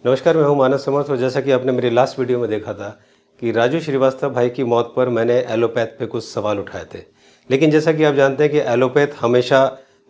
नमस्कार, मैं हूं मानस समर्थ। और जैसा कि आपने मेरी लास्ट वीडियो में देखा था कि राजू श्रीवास्तव भाई की मौत पर मैंने एलोपैथ पे कुछ सवाल उठाए थे। लेकिन जैसा कि आप जानते हैं कि एलोपैथ हमेशा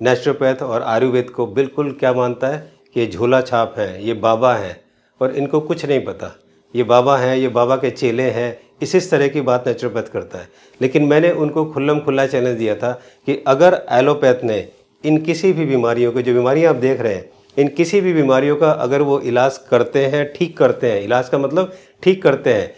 नेचुरोपैथ और आयुर्वेद को बिल्कुल क्या मानता है कि ये झोला छाप हैं, ये बाबा हैं और इनको कुछ नहीं पता, ये बाबा हैं, ये बाबा के चेले हैं, इस तरह की बात नेचुरोपैथ करता है। लेकिन मैंने उनको खुल्लम खुल्ला चैलेंज दिया था कि अगर एलोपैथ ने इन किसी भी बीमारियों को, जो बीमारियाँ आप देख रहे हैं, इन किसी भी बीमारियों का अगर वो इलाज करते हैं, ठीक करते हैं, इलाज का मतलब ठीक करते हैं,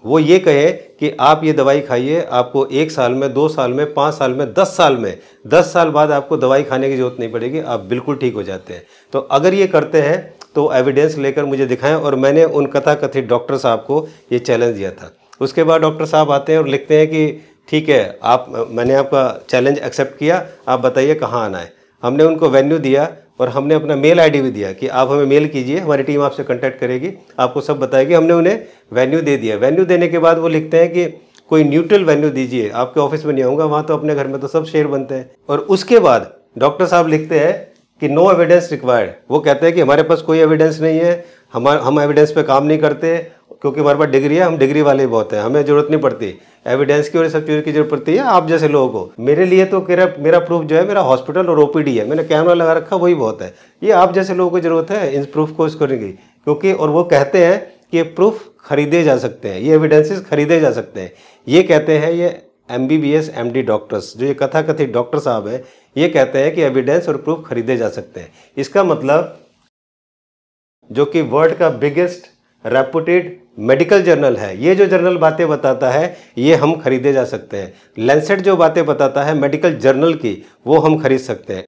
वो ये कहे कि आप ये दवाई खाइए, आपको 1 साल में, 2 साल में, 5 साल में, 10 साल में, 10 साल बाद आपको दवाई खाने की ज़रूरत नहीं पड़ेगी, आप बिल्कुल ठीक हो जाते हैं। तो अगर ये करते हैं तो एविडेंस लेकर मुझे दिखाएं। और मैंने उन कथाकथित डॉक्टर साहब को ये चैलेंज दिया था। उसके बाद डॉक्टर साहब आते हैं और लिखते हैं कि ठीक है, मैंने आपका चैलेंज एक्सेप्ट किया, आप बताइए कहाँ आना है। हमने उनको वेन्यू दिया और हमने अपना मेल आईडी भी दिया कि आप हमें मेल कीजिए, हमारी टीम आपसे कांटेक्ट करेगी, आपको सब बताएगी। हमने उन्हें वेन्यू दे दिया। वेन्यू देने के बाद वो लिखते हैं कि कोई न्यूट्रल वेन्यू दीजिए, आपके ऑफिस में नहीं आऊँगा, वहाँ तो अपने घर में तो सब शेयर बनते हैं। और उसके बाद डॉक्टर साहब लिखते हैं कि नो एविडेंस रिक्वायर्ड। वो कहते हैं कि हमारे पास कोई एविडेंस नहीं है, हम एविडेंस पे काम नहीं करते क्योंकि हमारे पास डिग्री है, हम डिग्री वाले बहुत हैं, हमें ज़रूरत नहीं पड़ती एविडेंस की और सब चीज़ों की जरूरत पड़ती है आप जैसे लोगों को। मेरे लिए तो मेरा प्रूफ जो है मेरा हॉस्पिटल और ओपीडी है, मैंने कैमरा लगा रखा, वही बहुत है। ये आप जैसे लोगों को ज़रूरत है इन प्रूफ को करने की, क्योंकि और वो कहते हैं कि ये प्रूफ खरीदे जा सकते हैं, ये एविडेंसेस खरीदे जा सकते हैं। ये कहते हैं ये MBBS MD डॉक्टर्स, जो ये कथाकथित डॉक्टर साहब हैं, ये कहते हैं कि एविडेंस और प्रूफ खरीदे जा सकते हैं। इसका मतलब जो कि वर्ल्ड का बिगेस्ट रेपुटेड मेडिकल जर्नल है, ये जो जर्नल बातें बताता है ये हम खरीदे जा सकते हैं। लैंसेट जो बातें बताता है मेडिकल जर्नल की, वो हम खरीद सकते हैं।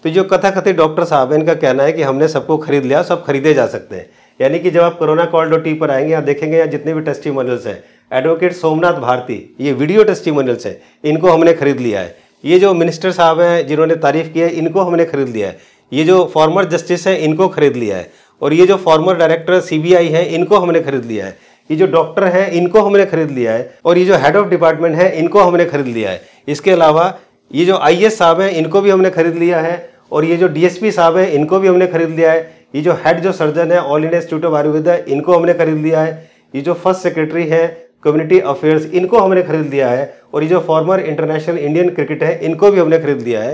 तो जो कथाकथित डॉक्टर साहब हैं, इनका कहना है कि हमने सबको खरीद लिया, सब खरीदे जा सकते हैं। यानी कि जब आप corona-call.टी पर आएंगे, यहाँ देखेंगे, यहाँ जितने भी टेस्टिमोनियल्स हैं, एडवोकेट सोमनाथ भारती, ये वीडियो टेस्टिमोनियल्स हैं, इनको हमने खरीद लिया है। ये जो मिनिस्टर साहब हैं जिन्होंने तारीफ की है, इनको हमने खरीद लिया है। ये जो फॉर्मर जस्टिस हैं, इनको खरीद लिया है। और ये जो फॉर्मर डायरेक्टर CBI हैं, इनको हमने खरीद लिया है। ये जो डॉक्टर हैं, इनको हमने खरीद लिया है। और ये जो हेड ऑफ डिपार्टमेंट है, इनको हमने खरीद लिया है। इसके अलावा ये जो IAS साहब हैं, इनको भी हमने खरीद लिया है। और ये जो DSP साहब हैं, इनको भी हमने खरीद लिया है। ये जो हेड जो सर्जन है all India institute of Ayurveda है, इनको हमने खरीद लिया है। ये जो फर्स्ट सेक्रेटरी है कम्युनिटी अफेयर्स, इनको हमने खरीद लिया है। और ये जो फॉर्मर इंटरनेशनल इंडियन क्रिकेट है, इनको भी हमने खरीद लिया है।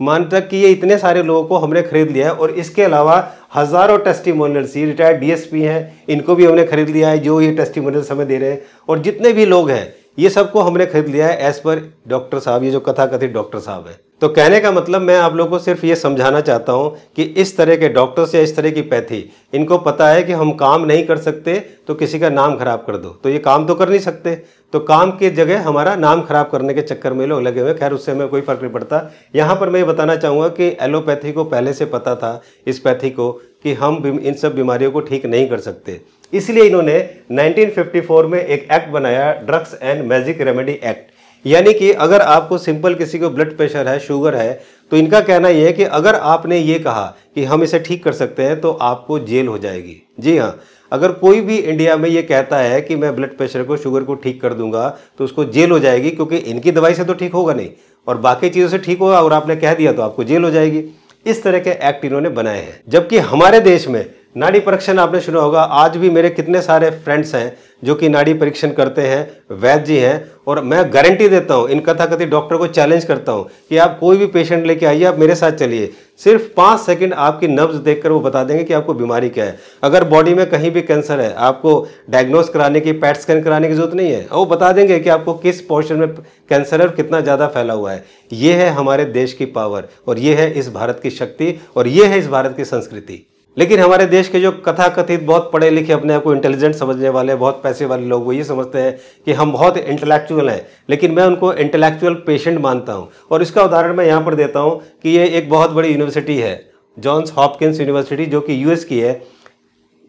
मान तक कि ये इतने सारे लोगों को हमने खरीद लिया है। और इसके अलावा हज़ारों टेस्टिमोनियल्स, ये रिटायर्ड DSP हैं, इनको भी हमने खरीद लिया है, जो ये टेस्टिमोनियल्स हमें दे रहे हैं। और जितने भी लोग हैं, ये सबको हमने खरीद लिया है एज पर डॉक्टर साहब, ये जो कथाकथित डॉक्टर साहब हैं। तो कहने का मतलब मैं आप लोगों को सिर्फ ये समझाना चाहता हूँ कि इस तरह के डॉक्टर्स या इस तरह की पैथी, इनको पता है कि हम काम नहीं कर सकते तो किसी का नाम खराब कर दो, तो ये काम तो कर नहीं सकते, तो काम की जगह हमारा नाम खराब करने के चक्कर में लोग लगे हुए। खैर, उससे हमें कोई फर्क नहीं पड़ता। यहाँ पर मैं ये बताना चाहूँगा कि एलोपैथी को पहले से पता था, इस पैथी को, कि हम इन सब बीमारियों को ठीक नहीं कर सकते। इसलिए इन्होंने 1954 में एक एक्ट बनाया, drugs and magic remedy act. यानी कि अगर आपको सिंपल किसी को ब्लड प्रेशर है, शुगर है, तो इनका कहना यह है कि अगर आपने ये कहा कि हम इसे ठीक कर सकते हैं तो आपको जेल हो जाएगी। जी हाँ, अगर कोई भी इंडिया में ये कहता है कि मैं ब्लड प्रेशर को, शुगर को ठीक कर दूंगा, तो उसको जेल हो जाएगी, क्योंकि इनकी दवाई से तो ठीक होगा नहीं और बाकी चीज़ों से ठीक होगा, और आपने कह दिया तो आपको जेल हो जाएगी। इस तरह के एक्ट इन्होंने बनाए हैं। जबकि हमारे देश में नाड़ी परीक्षण आपने सुना होगा, आज भी मेरे कितने सारे फ्रेंड्स हैं जो कि नाड़ी परीक्षण करते हैं, वैद्य जी हैं। और मैं गारंटी देता हूं, इन कथाकथित डॉक्टर को चैलेंज करता हूं कि आप कोई भी पेशेंट लेके आइए, आप मेरे साथ चलिए, सिर्फ 5 सेकंड आपकी नब्ज देखकर वो बता देंगे कि आपको बीमारी क्या है। अगर बॉडी में कहीं भी कैंसर है, आपको डायग्नोस कराने की, पैट स्कैन कराने की जरूरत नहीं है, वो बता देंगे कि आपको किस पोर्शन में कैंसर है और कितना ज़्यादा फैला हुआ है। ये है हमारे देश की पावर, और ये है इस भारत की शक्ति, और ये है इस भारत की संस्कृति। लेकिन हमारे देश के जो कथाकथित बहुत पढ़े लिखे, अपने आप को इंटेलिजेंट समझने वाले, बहुत पैसे वाले लोग, वो ये समझते हैं कि हम बहुत इंटेलेक्चुअल हैं। लेकिन मैं उनको इंटेलेक्चुअल पेशेंट मानता हूं। और इसका उदाहरण मैं यहाँ पर देता हूं कि ये एक बहुत बड़ी यूनिवर्सिटी है, जॉन्स हॉपकिंस यूनिवर्सिटी, जो कि US की है।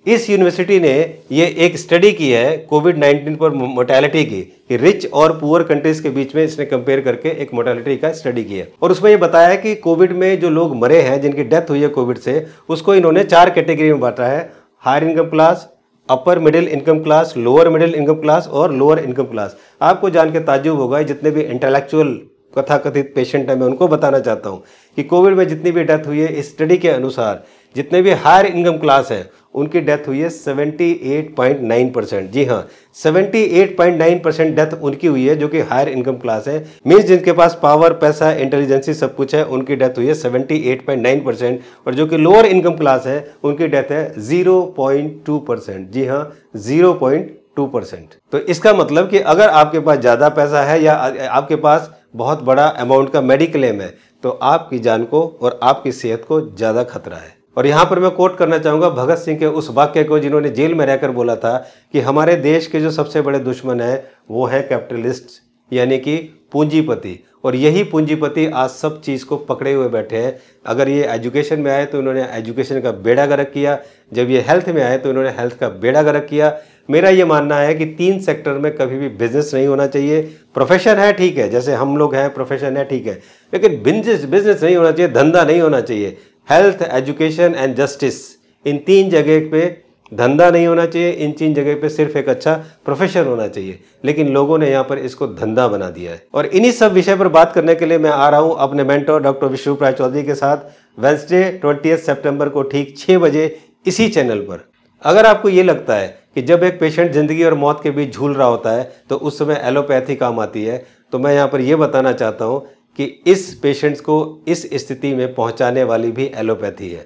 इस यूनिवर्सिटी ने ये एक स्टडी की है कोविड-19 पर मोर्टेलिटी की, कि रिच और पुअर कंट्रीज के बीच में इसने कंपेयर करके एक मोर्टेलिटी का स्टडी की है। और उसमें ये बताया है कि कोविड में जो लोग मरे हैं, जिनकी डेथ हुई है कोविड से, उसको इन्होंने 4 कैटेगरी में बांटा है: higher income class, upper middle income class, lower middle income class और लोअर इनकम क्लास। आपको जान के ताज्जुब होगा, जितने भी इंटेलेक्चुअल कथाकथित पेशेंट हैं मैं उनको बताना चाहता हूँ कि कोविड में जितनी भी डेथ हुई है इस स्टडी के अनुसार जितने भी हायर इनकम क्लास हैं उनकी डेथ हुई है 78.9%। जी हाँ, 78.9% डेथ उनकी हुई है जो कि हायर इनकम क्लास है। मीन्स जिनके पास पावर, पैसा, इंटेलिजेंसी सब कुछ है उनकी डेथ हुई है 78.9%। और जो कि लोअर इनकम क्लास है उनकी डेथ है 0.2%। जी हाँ, 0.2%। तो इसका मतलब कि अगर आपके पास ज़्यादा पैसा है या आपके पास बहुत बड़ा अमाउंट का मेडिक्लेम है तो आपकी जान को और आपकी सेहत को ज़्यादा खतरा है। और यहाँ पर मैं कोट करना चाहूँगा भगत सिंह के उस वाक्य को जिन्होंने जेल में रहकर बोला था कि हमारे देश के जो सबसे बड़े दुश्मन हैं वो हैं कैपिटलिस्ट, यानी कि पूंजीपति। और यही पूंजीपति आज सब चीज़ को पकड़े हुए बैठे हैं। अगर ये एजुकेशन में आए तो इन्होंने एजुकेशन का बेड़ा गर्क किया, जब ये हेल्थ में आए तो इन्होंने हेल्थ का बेड़ा गर्क किया। मेरा ये मानना है कि 3 सेक्टर में कभी भी बिजनेस नहीं होना चाहिए। प्रोफेशन है ठीक है, जैसे हम लोग हैं, प्रोफेशन है ठीक है, लेकिन बिजनेस नहीं होना चाहिए, धंधा नहीं होना चाहिए। हेल्थ, एजुकेशन एंड जस्टिस, इन 3 जगह पे धंधा नहीं होना चाहिए, इन 3 जगह पे सिर्फ एक अच्छा प्रोफेशन होना चाहिए। लेकिन लोगों ने यहाँ पर इसको धंधा बना दिया है। और इन्हीं सब विषय पर बात करने के लिए मैं आ रहा हूँ अपने मेंटर डॉक्टर विश्वरूप राय चौधरी के साथ वेडनेसडे 20 सितंबर को ठीक 6 बजे इसी चैनल पर। अगर आपको ये लगता है कि जब एक पेशेंट जिंदगी और मौत के बीच झूल रहा होता है तो उस समय एलोपैथी काम आती है, तो मैं यहाँ पर यह बताना चाहता हूँ कि इस पेशेंट्स को इस स्थिति में पहुँचाने वाली भी एलोपैथी है।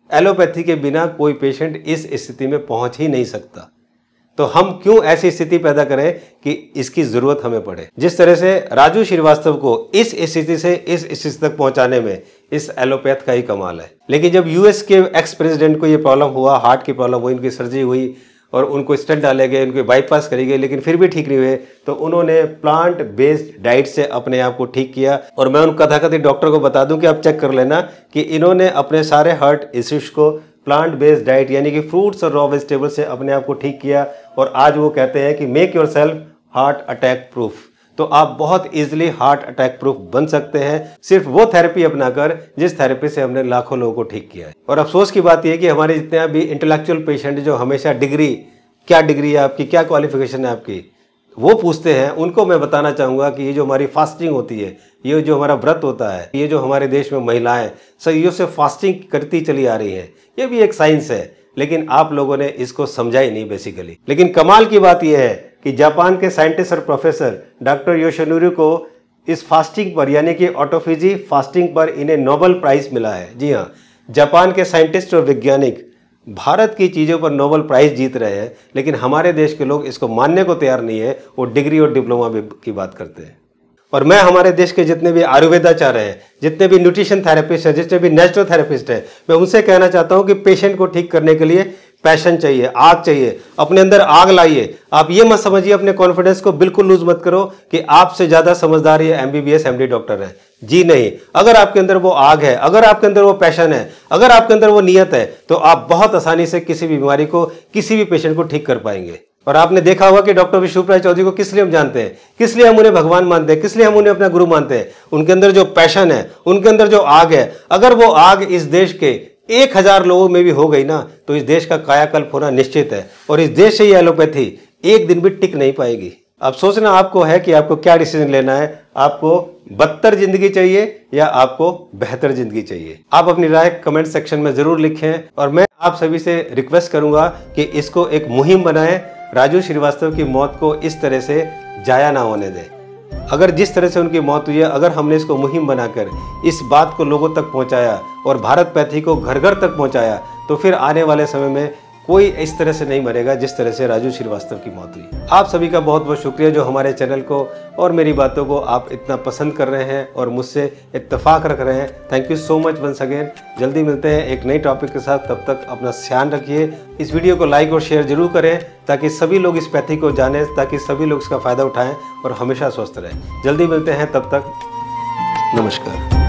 एलोपैथी के बिना कोई पेशेंट इस स्थिति में पहुँच ही नहीं सकता। तो हम क्यों ऐसी स्थिति पैदा करें कि इसकी ज़रूरत हमें पड़े। जिस तरह से राजू श्रीवास्तव को इस स्थिति से इस स्थिति तक पहुंचाने में इस एलोपैथ का ही कमाल है। लेकिन जब यूएस के एक्स प्रेसिडेंट को ये प्रॉब्लम हुआ, हार्ट की प्रॉब्लम हुई, उनकी सर्जरी हुई और उनको स्टेंट डाले गए, उनके बाईपास करी गई, लेकिन फिर भी ठीक नहीं हुए, तो उन्होंने प्लांट बेस्ड डाइट से अपने आप को ठीक किया। और मैं उन कथाकथित डॉक्टर को बता दूं कि आप चेक कर लेना कि इन्होंने अपने सारे हार्ट इश्यूज को प्लांट बेस्ड डाइट यानी कि फ्रूट्स और रॉ वेजिटेबल से अपने आप को ठीक किया। और आज वो कहते हैं कि make your self heart attack proof. तो आप बहुत इजीली हार्ट अटैक प्रूफ बन सकते हैं सिर्फ वो थेरेपी अपनाकर जिस थेरेपी से हमने लाखों लोगों को ठीक किया है। और अफसोस की बात यह है कि हमारे जितने भी इंटेलेक्चुअल पेशेंट जो हमेशा डिग्री, क्या डिग्री है आपकी, क्या क्वालिफिकेशन है आपकी, वो पूछते हैं, उनको मैं बताना चाहूँगा कि ये जो हमारी फास्टिंग होती है, ये जो हमारा व्रत होता है, ये जो हमारे देश में महिलाएं सदियों से फास्टिंग करती चली आ रही हैं, ये भी एक साइंस है। लेकिन आप लोगों ने इसको समझा ही नहीं बेसिकली। लेकिन कमाल की बात यह है कि जापान के साइंटिस्ट और प्रोफेसर डॉक्टर योशिनोरी को इस फास्टिंग पर यानी कि ऑटोफेजी फास्टिंग पर इन्हें नोबेल प्राइज मिला है। जी हाँ, जापान के साइंटिस्ट और वैज्ञानिक भारत की चीज़ों पर नोबेल प्राइज जीत रहे हैं, लेकिन हमारे देश के लोग इसको मानने को तैयार नहीं है। वो डिग्री और डिप्लोमा की बात करते हैं। और मैं हमारे देश के जितने भी आयुर्वेदाचार्य हैं, जितने भी न्यूट्रिशन थेरेपिस्ट हैं, जितने भी नेचुरोथेरेपिस्ट हैं, मैं उनसे कहना चाहता हूं कि पेशेंट को ठीक करने के लिए पैशन चाहिए, आग चाहिए, अपने अंदर आग लाइए। आप ये मत समझिए, अपने कॉन्फिडेंस को बिल्कुल लूज मत करो कि आपसे ज़्यादा समझदार ये MBBS MD डॉक्टर है। जी नहीं, अगर आपके अंदर वो आग है, अगर आपके अंदर वो पैशन है, अगर आपके अंदर वो नियत है, तो आप बहुत आसानी से किसी भी बीमारी को, किसी भी पेशेंट को ठीक कर पाएंगे। और आपने देखा होगा कि डॉक्टर विश्वरूप राय चौधरी को किस लिए हम जानते हैं, किस लिए हम उन्हें भगवान मानते हैं, किस लिए हम उन्हें अपना गुरु मानते हैं। उनके अंदर जो पैशन है, उनके अंदर जो आग है, अगर वो आग इस देश के 1000 लोगों में भी हो गई ना, तो इस देश का कायाकल्प होना निश्चित है। और इस देश से ये एलोपैथी एक दिन भी टिक नहीं पाएगी। अब सोचना आपको है कि आपको क्या डिसीजन लेना है। आपको बदतर जिंदगी चाहिए या आपको बेहतर जिंदगी चाहिए। आप अपनी राय कमेंट सेक्शन में जरूर लिखें। और मैं आप सभी से रिक्वेस्ट करूंगा कि इसको एक मुहिम बनाएं, राजू श्रीवास्तव की मौत को इस तरह से जाया ना होने दें। अगर जिस तरह से उनकी मौत हुई है, अगर हमने इसको मुहिम बनाकर इस बात को लोगों तक पहुंचाया और भारत पैथी को घर घर तक पहुंचाया, तो फिर आने वाले समय में कोई इस तरह से नहीं मरेगा जिस तरह से राजू श्रीवास्तव की मौत हुई। आप सभी का बहुत बहुत शुक्रिया जो हमारे चैनल को और मेरी बातों को आप इतना पसंद कर रहे हैं और मुझसे इत्तेफाक रख रहे हैं। Thank you so much once again. जल्दी मिलते हैं एक नई टॉपिक के साथ, तब तक अपना ध्यान रखिए। इस वीडियो को लाइक और शेयर जरूर करें ताकि सभी लोग इस पैथी को जानें, ताकि सभी लोग इसका फ़ायदा उठाएँ और हमेशा स्वस्थ रहें। जल्दी मिलते हैं, तब तक नमस्कार।